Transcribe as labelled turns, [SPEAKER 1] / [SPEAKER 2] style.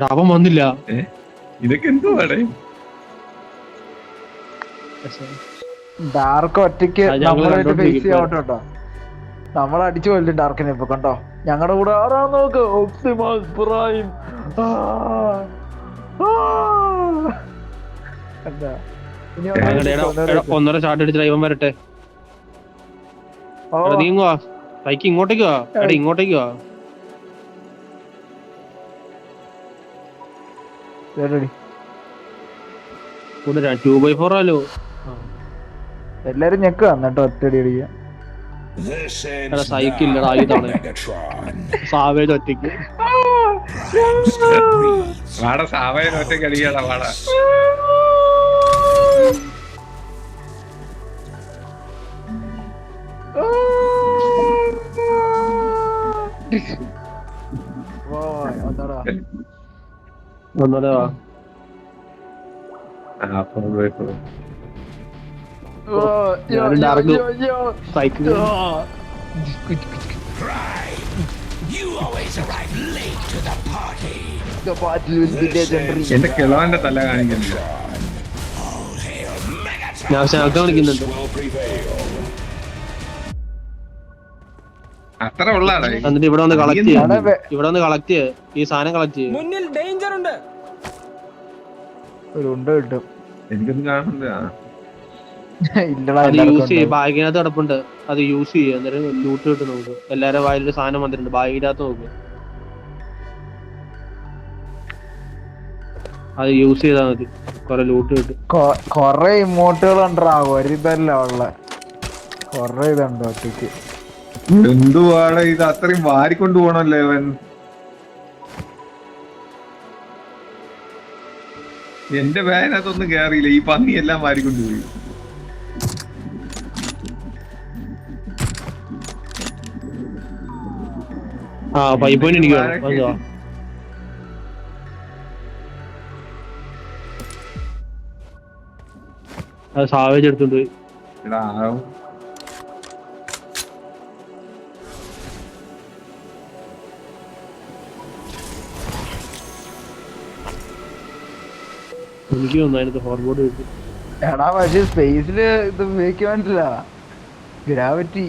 [SPEAKER 1] അവൻ വന്നില്ല.
[SPEAKER 2] ഇതൊക്കെ എന്തുവാടേ?
[SPEAKER 3] ഡാർക്ക് ഒറ്റയ്ക്ക് നമ്മളായിട്ട് ഫേസ് ചെയ്യാവട്ടോ. നമ്മളടിച്ചു കൊല്ലും ഡാർക്കിനെ ഇപ്പൊ കണ്ടോ. ഞങ്ങളുടെ കൂടെ ആരാ നോക്ക്. ഒപ്റ്റിമസ് പ്രൈം. എന്താ
[SPEAKER 1] ഒന്നര ഷാട്ട് അടിച്ച് ഇവൻ വരട്ടെ. നീങ്ങുവാ ബൈക്ക് ഇങ്ങോട്ടേക്ക് വാ. എടാ ഇങ്ങോട്ടേക്ക് വാ. കൂടെ 2x4 ആലോ.
[SPEAKER 3] എല്ലാരും ഞെക്ക് വന്നിട്ടോ ഒറ്റടി അടിക്കുക.
[SPEAKER 1] സൈക്കിളില്ലടാ ആയുധാണ്. സാവേജ് ഒറ്റയ്ക്ക്.
[SPEAKER 2] വാട സാവേജ് ഒറ്റയ്ക്ക് അടിക്കടാ വാട.
[SPEAKER 1] ഒന്നൂടെ വാ. സൈക്കിൾ
[SPEAKER 2] എന്റെ കിളവന്റെ തല കാണിക്കുന്നില്ല.
[SPEAKER 1] ഞാൻ ശാഖ കാണിക്കുന്നുണ്ട്.
[SPEAKER 2] അത്ര ഉള്ളാടേ.
[SPEAKER 1] എന്നിട്ട് ഇവിടെ വന്ന് കളക്ട് ചെയ്യാം. ഇവിടെ വന്ന് കളക്ട് ചെയ്യ. ഈ സാധനം കളക്ട് ചെയ്യും.
[SPEAKER 4] മുന്നിൽ ഡേഞ്ചർ ഉണ്ട്.
[SPEAKER 3] ഒരു ഉണ്ട കിട്ടും.
[SPEAKER 2] എനിക്കൊന്നും കാണുന്നില്ല.
[SPEAKER 1] അത് യൂസ് ചെയ്യും. ബാഗിനകത്ത് കിടപ്പുണ്ട്. അത് യൂസ് ചെയ്യും. അന്നേരം ലൂട്ട് കിട്ടും നമുക്ക്. എല്ലാരും വായിലൊരു സാധനം വന്നിട്ടുണ്ട്. ബാഗിനകത്ത് നോക്ക്. അത് യൂസ് ചെയ്താൽ മതി. കൊറേ ലൂട്ട് കിട്ടും.
[SPEAKER 3] കൊറേ ഇമോട്ടുകൾ ഉണ്ടാ. ഒരു ഇതല്ല ഉള്ള കൊറേ ഇതുണ്ടോ ഒറ്റയ്ക്ക്.
[SPEAKER 2] എന്തുവാണ് ഇത്? അത്രയും വാരിക്കൊണ്ടു പോണല്ലേ അവൻ. എന്റെ വാനകത്തൊന്നും കേറിയില്ല. ഈ പന്നി എല്ലാം വാരിക്കൊണ്ടുപോയി.
[SPEAKER 1] ആ 5 പോയിന്റ് എനിക്ക് അത് സാവേജ് എടുത്തോണ്ട് പോയി. എനിക്ക് തോന്നുന്നു ഫോർവേഡ് കിട്ടി.
[SPEAKER 3] എടാ പക്ഷെ സ്പേസില് ഇത് ഉപയോഗിക്കാൻ പറ്റില്ല. ഗ്രാവിറ്റി